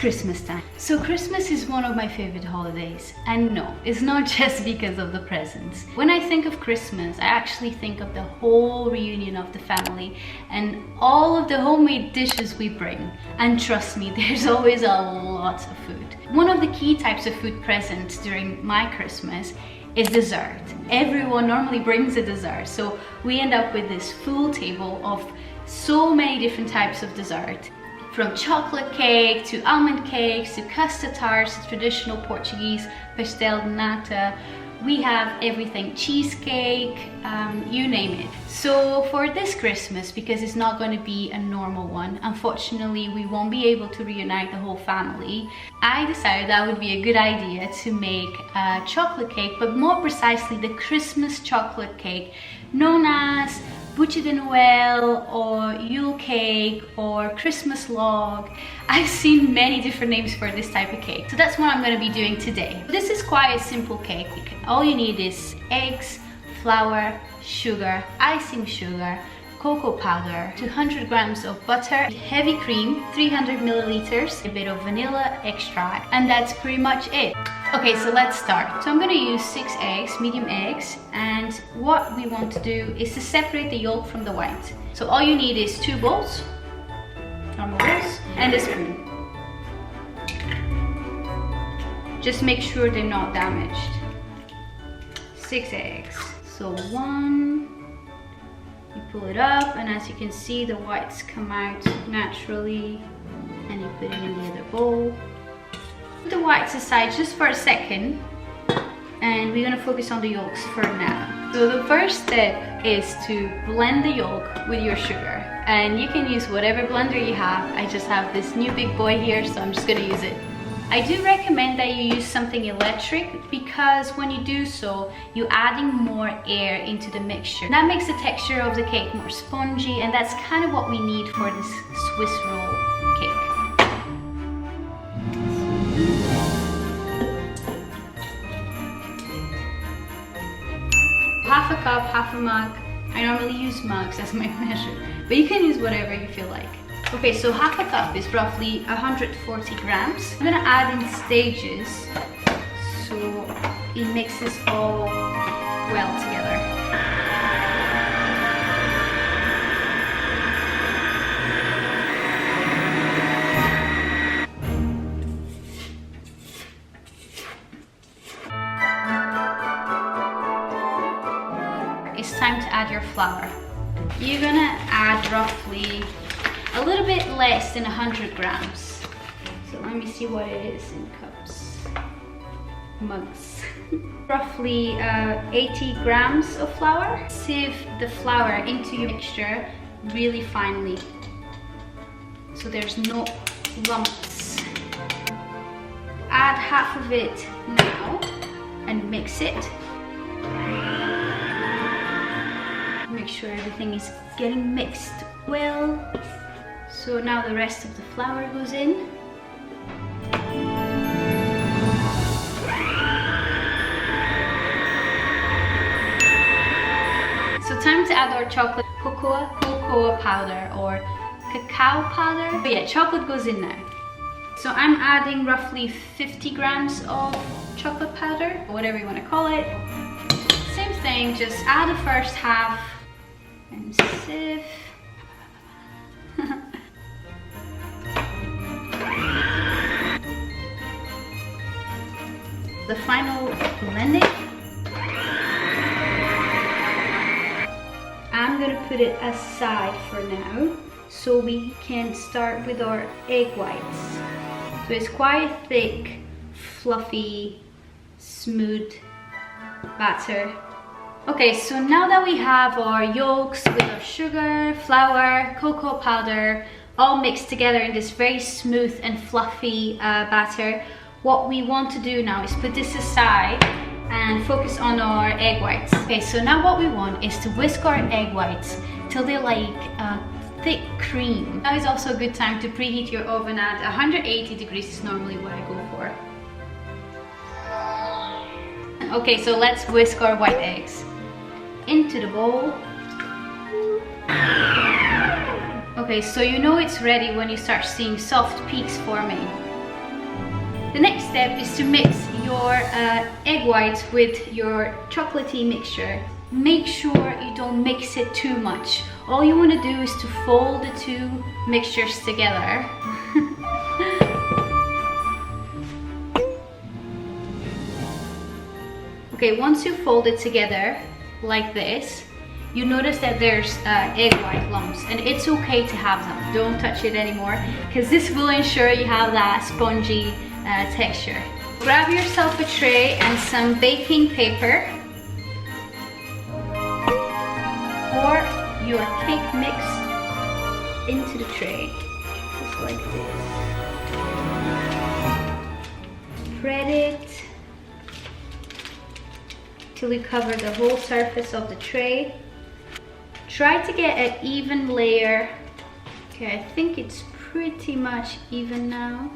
Christmas time. So Christmas is one of my favorite holidays, and no, it's not just because of the presents. When I think of Christmas, I actually think of the whole reunion of the family and all of the homemade dishes we bring. And trust me, there's always a lot of food. One of the key types of food present during my Christmas is dessert. Everyone normally brings a dessert, so we end up with this full table of so many different types of dessert. From chocolate cake to almond cakes to custard tarts, traditional Portuguese pastel de nata. We have everything, cheesecake, you name it. So for this Christmas, because it's not going to be a normal one, unfortunately we won't be able to reunite the whole family, I decided that would be a good idea to make a chocolate cake, but more precisely the Christmas chocolate cake, known as Buche de Noël or Yule cake or Christmas log. I've seen many different names for this type of cake. So that's what I'm going to be doing today. This is quite a simple cake. All you need is eggs, flour, sugar, icing sugar, cocoa powder, 200 grams of butter, heavy cream, 300 milliliters, a bit of vanilla extract, and that's pretty much it. Okay, so let's start. So I'm gonna use 6 eggs, medium eggs, and what we want to do is to separate the yolk from the white. So all you need is 2 bowls, normal bowls, and a spoon. Just make sure they're not damaged. 6 eggs. So 1, you pull it up, and as you can see, the whites come out naturally, and you put it in the other bowl. Put the whites aside just for a second, and we're gonna focus on the yolks for now. So the first step is to blend the yolk with your sugar, and you can use whatever blender you have. I just have this new big boy here, so I'm just gonna use it. I do recommend that you use something electric, because when you do so, you're adding more air into the mixture. That makes the texture of the cake more spongy, and that's kind of what we need for this Swiss roll cake. Half a cup, half a mug. I normally use mugs as my measure, but you can use whatever you feel like. Okay, so half a cup is roughly 140 grams. I'm gonna add in stages so it mixes all well together. It's time to add your flour. You're gonna add roughly a little bit less than 100 grams. So let me see what it is in cups, mugs. Roughly 80 grams of flour. Sieve the flour into your mixture really finely, so there's no lumps. Add half of it now and mix it. Make sure everything is getting mixed well. So now the rest of the flour goes in. So time to add our chocolate cocoa powder or cacao powder. But yeah, chocolate goes in now. So I'm adding roughly 50 grams of chocolate powder, whatever you want to call it. Same thing, just add the first half and sieve. The final blending, I'm gonna put it aside for now so we can start with our egg whites. So it's quite thick, fluffy, smooth batter. Okay, so now that we have our yolks with our sugar, flour, cocoa powder all mixed together in this very smooth and fluffy batter, what we want to do now is put this aside and focus on our egg whites. Okay, so now what we want is to whisk our egg whites till they're like a thick cream. Now is also a good time to preheat your oven at 180 degrees is normally what I go for. Okay, so let's whisk our white eggs into the bowl. Okay, so you know it's ready when you start seeing soft peaks forming. The next step is to mix your egg whites with your chocolatey mixture. Make sure you don't mix it too much. All you want to do is to fold the two mixtures together. Okay, once you fold it together like this, you notice that there's egg white lumps, and it's okay to have them. Don't touch it anymore, because this will ensure you have that spongy texture. Grab yourself a tray and some baking paper, pour your cake mix into the tray, just like this. Spread it till you cover the whole surface of the tray. Try to get an even layer. Okay, I think it's pretty much even now.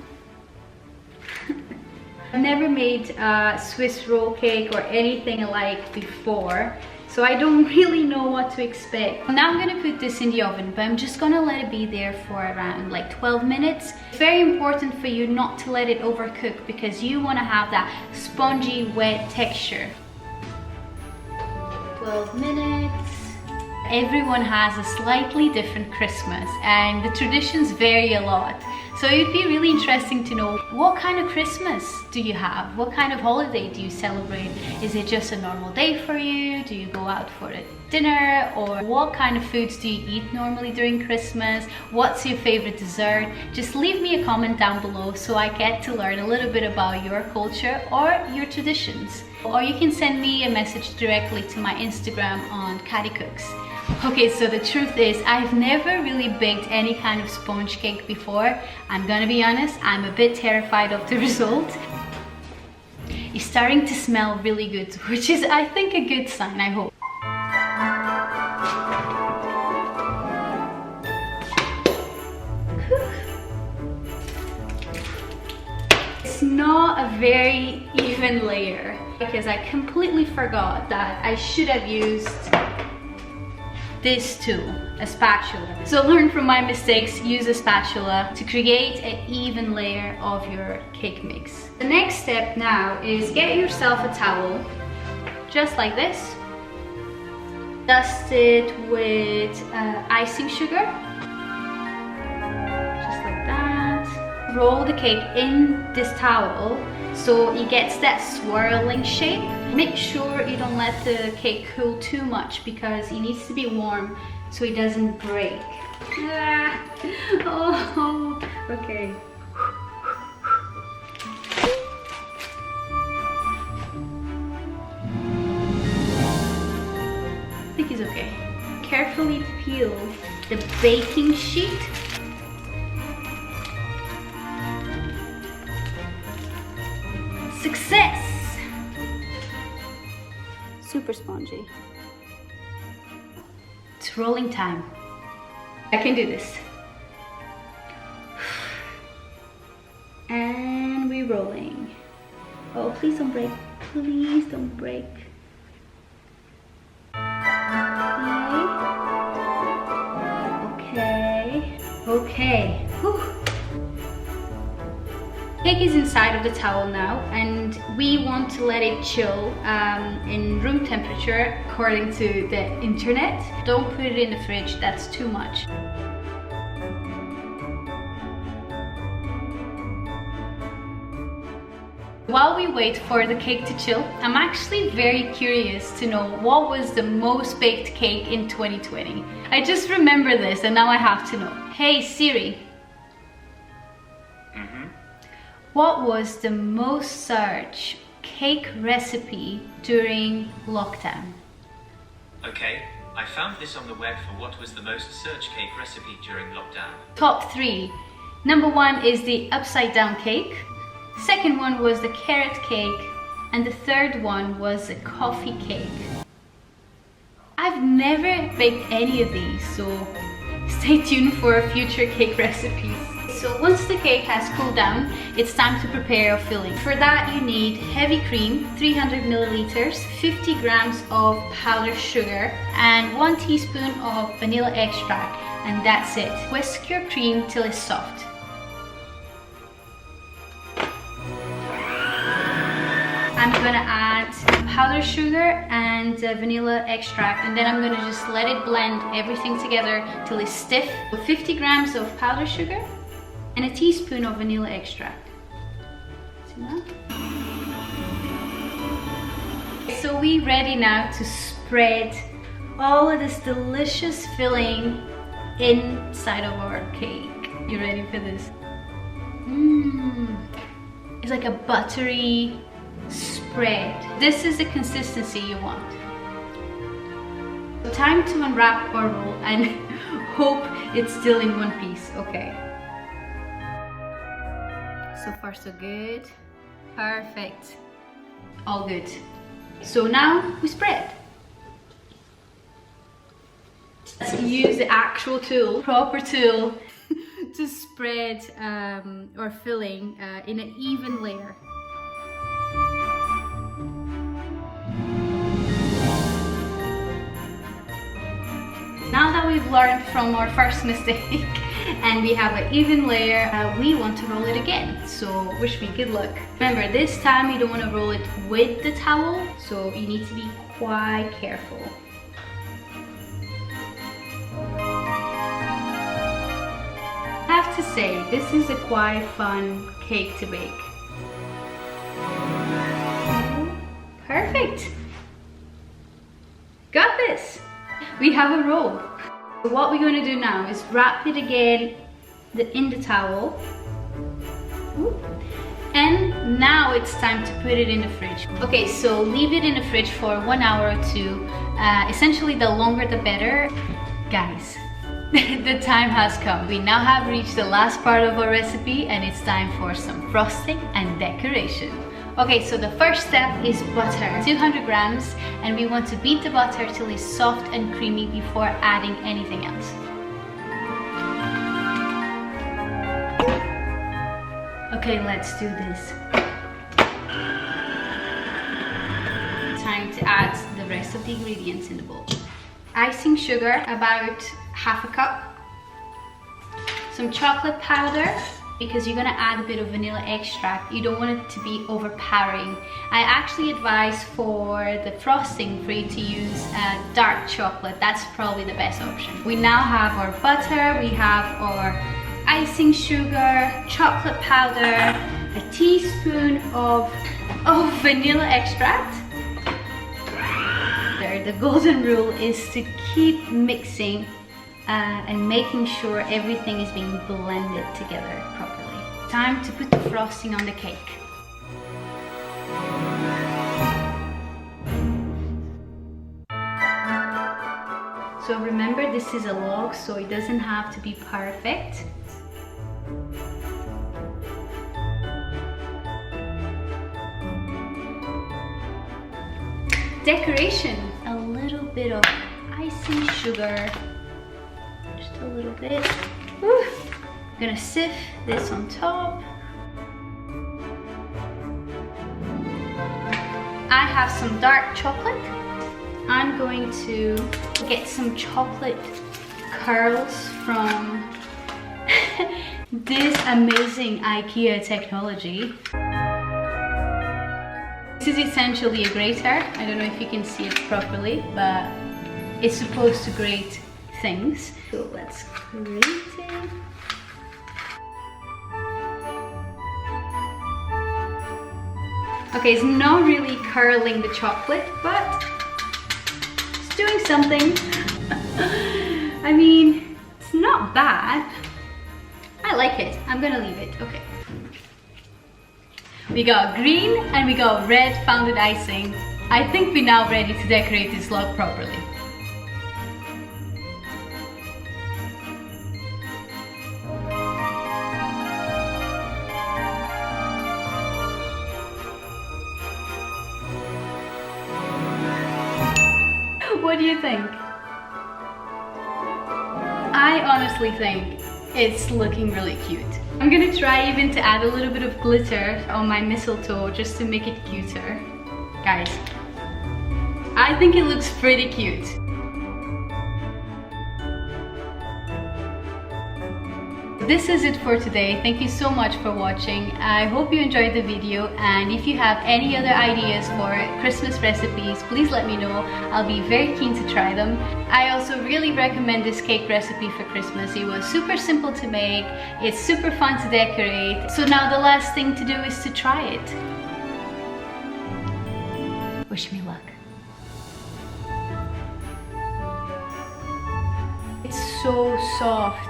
I've never made a Swiss roll cake or anything alike before, so I don't really know what to expect. Now I'm gonna put this in the oven, but I'm just gonna let it be there for around like 12 minutes. It's very important for you not to let it overcook, because you wanna have that spongy, wet texture. 12 minutes. Everyone has a slightly different Christmas, and the traditions vary a lot. So it'd be really interesting to know, what kind of Christmas do you have? What kind of holiday do you celebrate? Is it just a normal day for you? Do you go out for a dinner? Or what kind of foods do you eat normally during Christmas? What's your favorite dessert? Just leave me a comment down below so I get to learn a little bit about your culture or your traditions. Or you can send me a message directly to my Instagram on Caddy Cooks. Okay, so the truth is, I've never really baked any kind of sponge cake before. I'm gonna be honest, I'm a bit terrified of the result. It's starting to smell really good, which is, I think, a good sign, I hope. It's not a very even layer, because I completely forgot that I should have used this tool, a spatula. So learn from my mistakes, use a spatula to create an even layer of your cake mix. The next step now is get yourself a towel, just like this. Dust it with icing sugar, just like that. Roll the cake in this towel so it gets that swirling shape. Make sure you don't let the cake cool too much, because it needs to be warm so it doesn't break. Ah. Oh, okay. I think it's okay. Carefully peel the baking sheet. Success! Super spongy. It's rolling time. I can do this. And we're rolling. Oh, please don't break. Please don't break. Okay. Okay. Whew. Cake is inside of the towel now, and we want to let it chill in room temperature according to the internet. Don't put it in the fridge, that's too much. While we wait for the cake to chill, I'm actually very curious to know what was the most baked cake in 2020. I just remember this and now I have to know. Hey Siri. What was the most searched cake recipe during lockdown? Okay, I found this on the web for what was the most searched cake recipe during lockdown. Top 3. Number 1 is the upside down cake. Second one was the carrot cake. And the third one was a coffee cake. I've never baked any of these, so stay tuned for future cake recipes. So once the cake has cooled down, it's time to prepare a filling. For that you need heavy cream, 300 milliliters, 50 grams of powdered sugar, and 1 teaspoon of vanilla extract, and that's it. Whisk your cream till it's soft. I'm gonna add powdered sugar and vanilla extract, and then I'm gonna just let it blend everything together till it's stiff. 50 grams of powdered sugar and a teaspoon of vanilla extract. See that? So we're ready now to spread all of this delicious filling inside of our cake. You ready for this? It's like a buttery spread. This is the consistency you want. Time to unwrap our roll and hope it's still in one piece. Okay. So far so good. Perfect. All good. So now we spread. Let's use the actual tool, proper tool, to spread our filling in an even layer. Now that we've learned from our first mistake and we have an even layer, we want to roll it again. So wish me good luck. Remember, this time you don't want to roll it with the towel, so you need to be quite careful. I have to say, this is a quite fun cake to bake. Perfect! Got this! We have a roll. So what we're going to do now is wrap it again in the towel. And now it's time to put it in the fridge. Okay, so leave it in the fridge for 1 hour or 2. Essentially, the longer the better. Guys, the time has come. We now have reached the last part of our recipe and it's time for some frosting and decoration. Okay, so the first step is butter, 200 grams, and we want to beat the butter till it's soft and creamy before adding anything else. Okay, let's do this. Time to add the rest of the ingredients in the bowl. Icing sugar, about half a cup. Some chocolate powder, because you're gonna add a bit of vanilla extract. You don't want it to be overpowering. I actually advise for the frosting for you to use dark chocolate. That's probably the best option. We now have our butter, we have our icing sugar, chocolate powder, a teaspoon of vanilla extract. The golden rule is to keep mixing and making sure everything is being blended together properly. Time to put the frosting on the cake. So remember, this is a log, so it doesn't have to be perfect. Decoration, a little bit of icing sugar. Just a little bit. Woo. I'm gonna sift this on top. I have some dark chocolate. I'm going to get some chocolate curls from this amazing IKEA technology. This is essentially a grater. I don't know if you can see it properly, but it's supposed to grate things. So let's grate it. Okay, it's not really curling the chocolate, but it's doing something. I mean, it's not bad. I like it. I'm gonna leave it. Okay. We got green and we got red founded icing. I think we're now ready to decorate this log properly. What do you think? I honestly think it's looking really cute. I'm gonna try even to add a little bit of glitter on my mistletoe just to make it cuter. Guys, I think it looks pretty cute. this is it for today. Thank you so much for watching. I hope you enjoyed the video, and if you have any other ideas for Christmas recipes, please let me know. I'll be very keen to try them. I also really recommend this cake recipe for Christmas. It was super simple to make, it's super fun to decorate. So now the last thing to do is to try it. Wish me luck. It's so soft.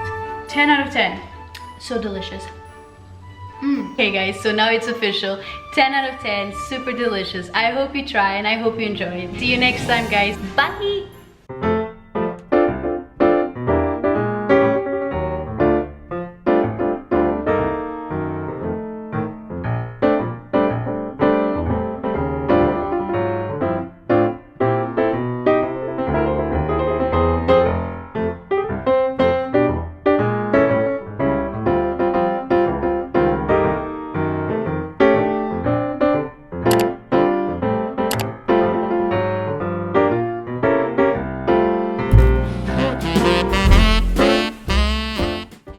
10 out of 10. So delicious. Okay guys, so now it's official. 10 out of 10, super delicious. I hope you try and I hope you enjoy it. See you next time guys. Bye!